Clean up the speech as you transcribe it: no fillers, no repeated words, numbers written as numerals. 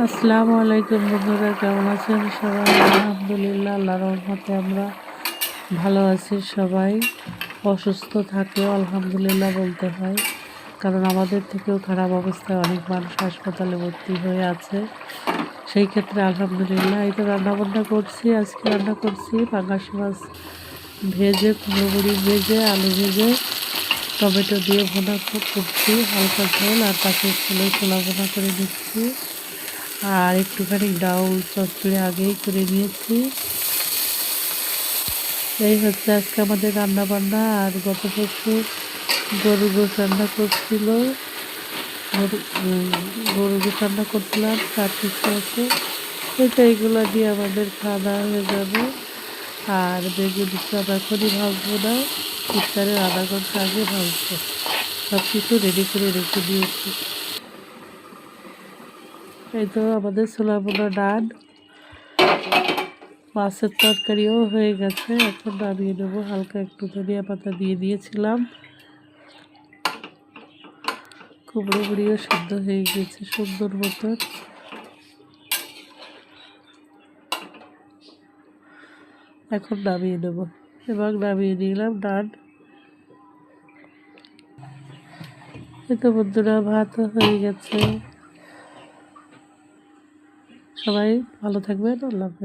আসসালামু আলাইকুম বন্ধুরা, কেমন আছেন সবাই? আলহামদুলিল্লাহ, আল্লাহর রহমতে আমরা ভালো আছি। সবাই অসুস্থ থাকলেও আলহামদুলিল্লাহ বলতে হয়, কারণ আমাদের থেকেও খারাপ অবস্থায় অনেক মানুষ হাসপাতালে ভর্তি হয়ে আছে। সেই ক্ষেত্রে আলহামদুলিল্লাহ। এই তো রান্নাবান্না করছি, আজকে রান্না করছি পাঙ্গাস মাছ ভেজে, কুমড়ো বড়ি ভেজে, আলু ভেজে, টমেটো দিয়ে ভুনা করছি, হালকা ঝোল, আর পাশে ছোলা ভুনা করে দিচ্ছি। আর একটুখানি ডাউল চচ্চড়ি আগেই করে নিয়েছি। এই হচ্ছে আজকে আমাদের রান্না বান্না। আর গত পরশু গরুর গোশ রান্না করছিল, গরুর গোশ রান্না করছিলাম, তার কিছু আছে। এটা এইগুলো দিয়ে আমাদের খাওয়া দাওয়া হয়ে যাবে। আর বেগুন চপ এখনই ভাজবো না, ইফতারের আধা ঘন্টা আগে ভাজবো। সব কিছু রেডি করে রেখে দিয়েছি। এই তো আমাদের ছোলা বোনা ডাল, মাছের তরকারিও হয়ে গেছে, এখন নামিয়ে নেবো। হালকা একটু ধনিয়া পাতা দিয়ে দিয়েছিলাম। কুমড়ো বুড়িও সিদ্ধ হয়ে গেছে সুন্দর মতন। এখন নামিয়ে নেবো এবং নামিয়ে নিলাম ডাল। এই তো বন্ধুরা, ভাতও হয়ে গেছে। সবাই ভালো থাকবেন, আল্লাহ হাফেজ।